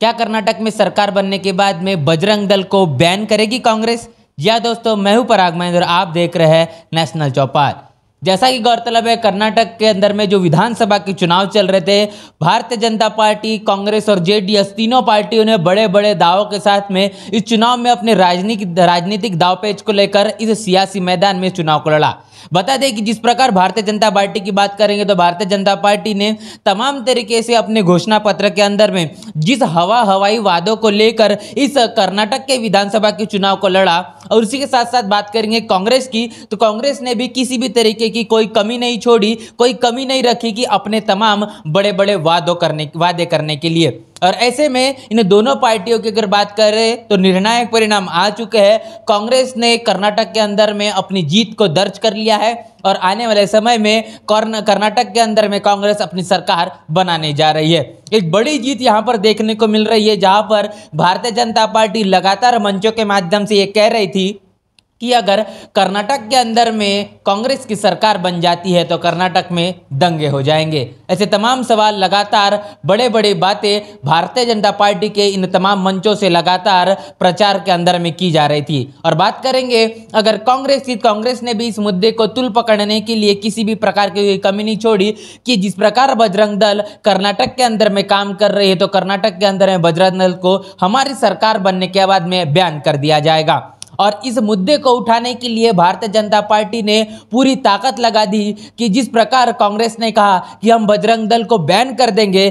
क्या कर्नाटक में सरकार बनने के बाद में बजरंग दल को बैन करेगी कांग्रेस? जी हाँ दोस्तों, मैं हूं पराग महेंद्र और आप देख रहे हैं नेशनल चौपाल। जैसा कि गौरतलब है, कर्नाटक के अंदर में जो विधानसभा के चुनाव चल रहे थे, भारतीय जनता पार्टी, कांग्रेस और जेडीएस तीनों पार्टियों ने बड़े बड़े दावों के साथ में इस चुनाव में अपने राजनीतिक दावपेच को लेकर इस सियासी मैदान में चुनाव को लड़ा। बता दें कि जिस प्रकार भारतीय जनता पार्टी की बात करेंगे तो भारतीय जनता पार्टी ने तमाम तरीके से अपने घोषणा पत्र के अंदर में जिस हवाई वादों को लेकर इस कर्नाटक के विधानसभा के चुनाव को लड़ा, और उसी के साथ साथ बात करेंगे कांग्रेस की, तो कांग्रेस ने भी किसी भी तरीके की कोई कमी नहीं छोड़ी, कोई कमी नहीं रखी कि अपने तमाम बड़े बड़े वादे करने के लिए। और ऐसे में इन दोनों पार्टियों की अगर बात करें तो निर्णायक परिणाम आ चुके हैं। कांग्रेस ने कर्नाटक के अंदर में अपनी जीत को दर्ज कर लिया है और आने वाले समय में कर्नाटक के अंदर में कांग्रेस अपनी सरकार बनाने जा रही है। एक बड़ी जीत यहां पर देखने को मिल रही है, जहां पर भारतीय जनता पार्टी लगातार मंचों के माध्यम से ये कह रही थी कि अगर कर्नाटक के अंदर में कांग्रेस की सरकार बन जाती है तो कर्नाटक में दंगे हो जाएंगे। ऐसे तमाम सवाल लगातार बड़े बड़े बातें भारतीय जनता पार्टी के इन तमाम मंचों से लगातार प्रचार के अंदर में की जा रही थी। और बात करेंगे अगर कांग्रेस ने भी इस मुद्दे को तुल पकड़ने के लिए किसी भी प्रकार की कमी नहीं छोड़ी कि जिस प्रकार बजरंग दल कर्नाटक के अंदर में काम कर रही है तो कर्नाटक के अंदर में बजरंग दल को हमारी सरकार बनने के बाद में बैन कर दिया जाएगा। और इस मुद्दे को उठाने के लिए भारतीय जनता पार्टी ने पूरी ताकत लगा दी कि जिस प्रकार कांग्रेस ने कहा कि हम बजरंग दल को बैन कर देंगे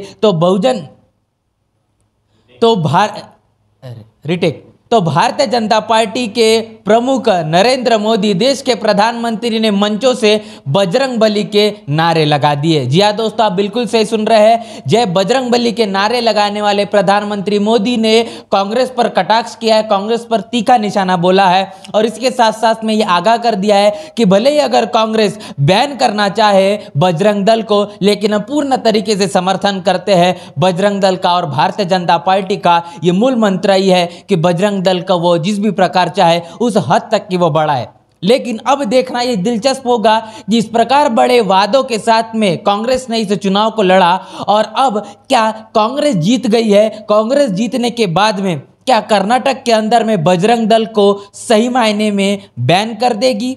तो भारतीय जनता पार्टी के प्रमुख नरेंद्र मोदी, देश के प्रधानमंत्री ने मंचों से बजरंग बली के नारे लगा दिए। जी हाँ दोस्तों, आप बिल्कुल सही सुन रहे हैं। जय बजरंग बली के नारे लगाने वाले प्रधानमंत्री मोदी ने कांग्रेस पर कटाक्ष किया है, कांग्रेस पर तीखा निशाना बोला है और इसके साथ साथ में ये आगाह कर दिया है कि भले ही अगर कांग्रेस बैन करना चाहे बजरंग दल को, लेकिन हम पूर्ण तरीके से समर्थन करते हैं बजरंग दल का। और भारतीय जनता पार्टी का ये मूल मंत्र ही है कि बजरंग दल का वो जिस भी प्रकार चाहे उस हद तक कि वो बढ़ाए। लेकिन अब देखना ये दिलचस्प होगा, जिस प्रकार बड़े वादों के साथ में कांग्रेस ने इस चुनाव को लड़ा और अब क्या कांग्रेस जीत गई है? कांग्रेस जीतने के बाद में क्या कर्नाटक के अंदर में बजरंग दल को सही मायने में बैन कर देगी?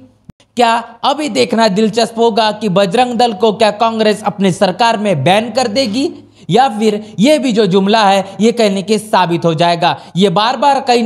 क्या अभी देखना दिलचस्प होगा कि बजरंग दल को क्या कांग्रेस अपनी सरकार में बैन कर देगी, या फिर ये भी जो जुमला है ये कहने के साबित हो जाएगा। ये बार बार कहीं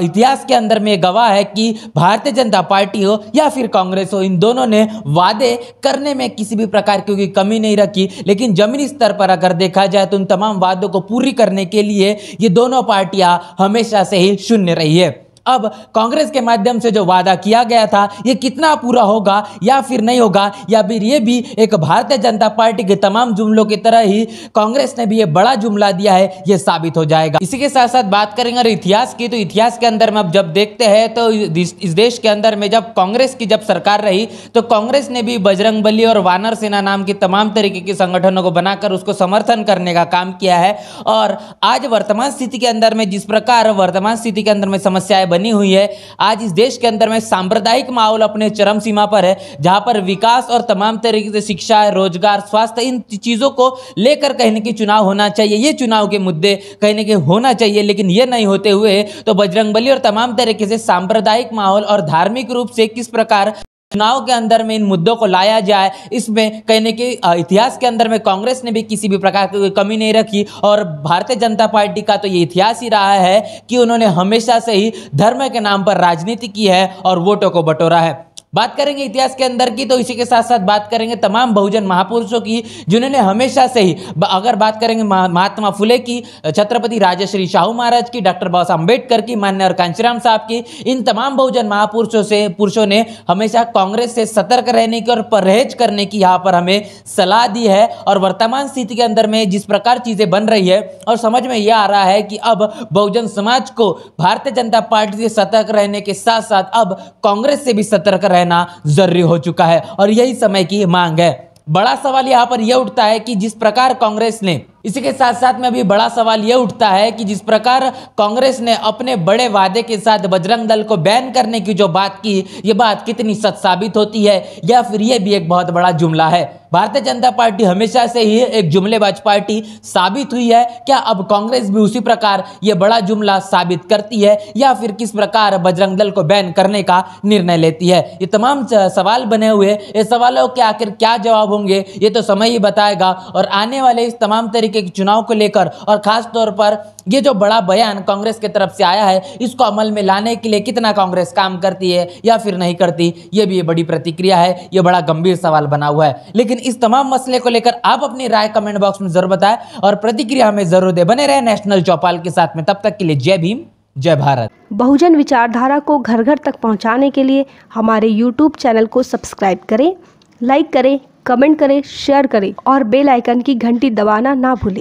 इतिहास के अंदर में गवाह है कि भारतीय जनता पार्टी हो या फिर कांग्रेस हो, इन दोनों ने वादे करने में किसी भी प्रकार की कमी नहीं रखी। लेकिन जमीनी स्तर पर अगर देखा जाए तो उन तमाम वादों को पूरी करने के लिए ये दोनों पार्टियां हमेशा से ही शून्य रही है। अब कांग्रेस के माध्यम से जो वादा किया गया था ये कितना पूरा होगा या फिर नहीं होगा, या फिर ये भी एक भारतीय जनता पार्टी के तमाम जुमलों की तरह ही कांग्रेस ने भी ये बड़ा जुमला दिया है, ये साबित हो जाएगा। इसी के साथ साथ बात करेंगे अगर इतिहास की, तो इतिहास के अंदर में अब जब देखते हैं तो इस देश के अंदर में जब कांग्रेस की जब सरकार रही तो कांग्रेस ने भी बजरंग बली और वानर सेना नाम के तमाम तरीके के संगठनों को बनाकर उसको समर्थन करने का काम किया है। और आज वर्तमान स्थिति के अंदर में जिस प्रकार वर्तमान स्थिति के अंदर में समस्याएं बनी हुई है, आज इस देश के अंदर में सांप्रदायिक माहौल अपने चरम सीमा पर है, जहां पर विकास और तमाम तरीके से शिक्षा, रोजगार, स्वास्थ्य, इन चीजों को लेकर कहने की चुनाव होना चाहिए, ये चुनाव के मुद्दे कहने के होना चाहिए। लेकिन ये नहीं होते हुए तो बजरंग बली और तमाम तरीके से सांप्रदायिक माहौल और धार्मिक रूप से किस प्रकार चुनाव के अंदर में इन मुद्दों को लाया जाए, इसमें कहने के इतिहास के अंदर में कांग्रेस ने भी किसी भी प्रकार की कमी नहीं रखी। और भारतीय जनता पार्टी का तो ये इतिहास ही रहा है कि उन्होंने हमेशा से ही धर्म के नाम पर राजनीति की है और वोटों को बटोरा है। बात करेंगे इतिहास के अंदर की, तो इसी के साथ साथ बात करेंगे तमाम बहुजन महापुरुषों की जिन्होंने हमेशा से ही, अगर बात करेंगे महात्मा फुले की, छत्रपति राजश्री शाहू महाराज की, डॉक्टर बाबा साहब अम्बेडकर की, मान्य और कांशीराम साहब की, इन तमाम बहुजन महापुरुषों ने हमेशा कांग्रेस से सतर्क रहने की और परहेज करने की यहाँ पर हमें सलाह दी है। और वर्तमान स्थिति के अंदर में जिस प्रकार चीजें बन रही है और समझ में यह आ रहा है कि अब बहुजन समाज को भारतीय जनता पार्टी से सतर्क रहने के साथ साथ अब कांग्रेस से भी सतर्क रहना जरूरी हो चुका है और यही समय की मांग है। बड़ा सवाल यहां पर यह उठता है कि जिस प्रकार कांग्रेस ने, इसी के साथ साथ में अभी बड़ा सवाल यह उठता है कि जिस प्रकार कांग्रेस ने अपने बड़े वादे के साथ बजरंग दल को बैन करने की जो बात की, यह बात कितनी सच साबित होती है या फिर यह भी एक बहुत बड़ा जुमला है। भारतीय जनता पार्टी हमेशा से ही एक जुमलेबाज पार्टी साबित हुई है। क्या अब कांग्रेस भी उसी प्रकार ये बड़ा जुमला साबित करती है या फिर किस प्रकार बजरंग दल को बैन करने का निर्णय लेती है? ये तमाम सवाल बने हुए, ये सवालों के आखिर क्या जवाब होंगे ये तो समय ही बताएगा। और आने वाले इस तमाम तरीके के चुनाव को लेकर और खास तौर पर ये जो बड़ा बयान कांग्रेस की तरफ से आया है, इसको अमल में लाने के लिए कितना कांग्रेस काम करती है या फिर नहीं करती, ये भी बड़ी प्रतिक्रिया है, ये बड़ा गंभीर सवाल बना हुआ है। लेकिन इस तमाम मसले को लेकर आप अपनी राय कमेंट बॉक्स में जरूर बताएं और प्रतिक्रिया हमें जरूर दे। बने रहे नेशनल चौपाल के साथ में, तब तक के लिए जय भीम, जय भारत। बहुजन विचारधारा को घर घर तक पहुंचाने के लिए हमारे YouTube चैनल को सब्सक्राइब करें, लाइक करें, कमेंट करें, शेयर करें और बेल आइकन की घंटी दबाना ना भूलें।